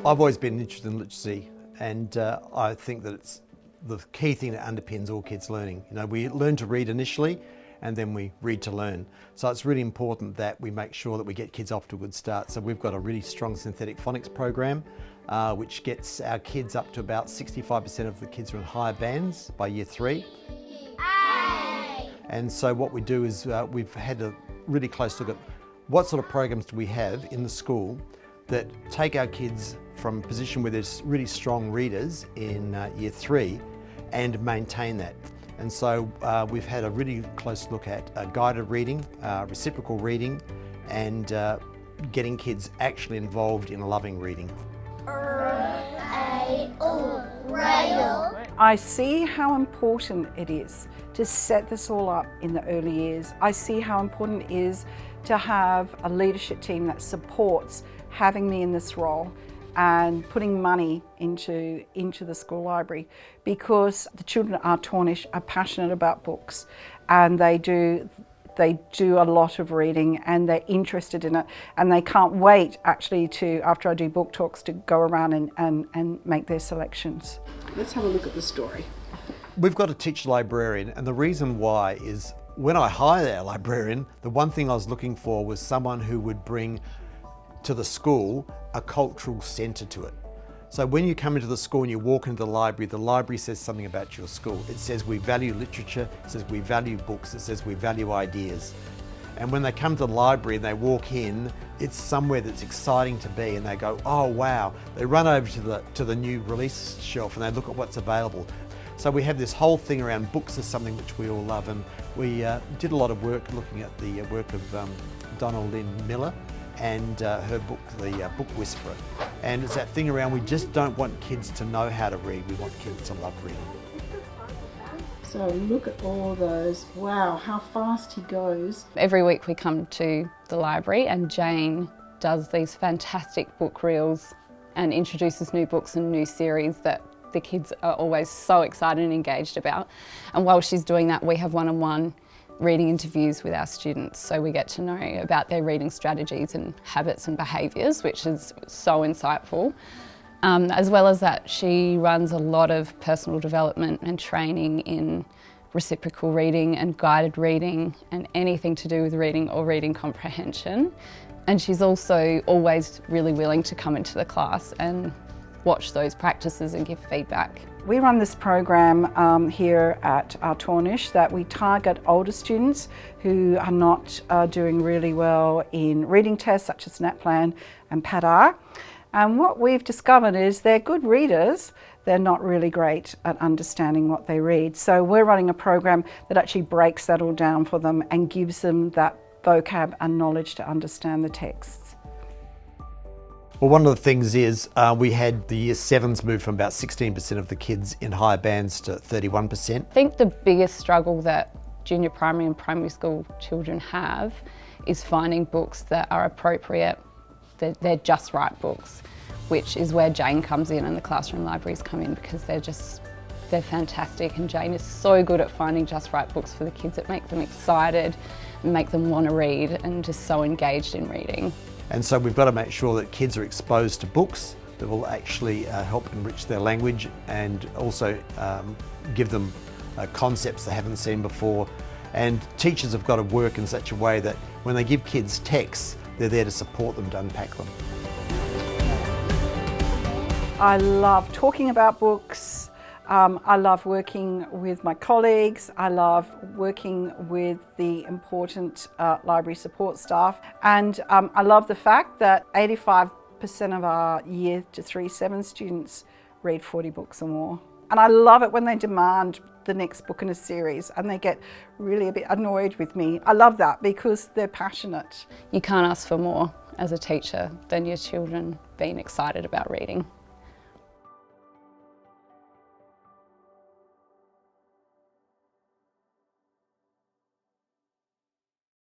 I've always been interested in literacy, and I think that it's the key thing that underpins all kids' learning. You know, we learn to read initially, and then we read to learn. So it's really important that we make sure that we get kids off to a good start. So we've got a really strong synthetic phonics program, which gets our kids up to about 65% of the kids are in higher bands by year 3. And so what we do is we've had a really close look at what sort of programs do we have in the school that take our kids from a position where there's really strong readers in year 3 and maintain that. And so we've had a really close look at guided reading, reciprocal reading, and getting kids actually involved in loving reading. I see how important it is to set this all up in the early years. I see how important it is to have a leadership team that supports having me in this role and putting money into the school library, because the children at Ardtornish are passionate about books, and they do a lot of reading, and they're interested in it, and they can't wait actually to, after I do book talks, to go around and make their selections. Let's have a look at the story. We've got a teacher librarian, and the reason why is when I hired our librarian, the one thing I was looking for was someone who would bring to the school a cultural centre to it. So when you come into the school and you walk into the library says something about your school. It says we value literature, it says we value books, it says we value ideas. And when they come to the library and they walk in, it's somewhere that's exciting to be, and they go, oh wow. They run over to the new release shelf and they look at what's available. So we have this whole thing around books as something which we all love, and we did a lot of work looking at the work of Donna Lynn Miller and her book, The Book Whisperer. And it's that thing around, we just don't want kids to know how to read, we want kids to love reading. So look at all those, wow, how fast he goes. Every week we come to the library and Jane does these fantastic book reels and introduces new books and new series that the kids are always so excited and engaged about. And while she's doing that, we have one-on-one reading interviews with our students, so we get to know about their reading strategies and habits and behaviours, which is so insightful. As well as that, she runs a lot of personal development and training in reciprocal reading and guided reading and anything to do with reading or reading comprehension. And she's also always really willing to come into the class and watch those practices and give feedback. We run this program here at Ardtornish that we target older students who are not doing really well in reading tests such as NAPLAN and PADR. And what we've discovered is they're good readers, they're not really great at understanding what they read. So we're running a program that actually breaks that all down for them and gives them that vocab and knowledge to understand the texts. Well, one of the things is we had the year 7s move from about 16% of the kids in higher bands to 31%. I think the biggest struggle that junior primary and primary school children have is finding books that are appropriate, that they're just right books, which is where Jane comes in and the classroom libraries come in, because they're fantastic, and Jane is so good at finding just right books for the kids that make them excited and make them want to read and just so engaged in reading. And so we've got to make sure that kids are exposed to books that will actually help enrich their language, and also give them concepts they haven't seen before. And teachers have got to work in such a way that when they give kids texts, they're there to support them, to unpack them. I love talking about books. I love working with my colleagues. I love working with the important library support staff. And I love the fact that 85% of our year to 3-7 students read 40 books or more. And I love it when they demand the next book in a series and they get really a bit annoyed with me. I love that because they're passionate. You can't ask for more as a teacher than your children being excited about reading.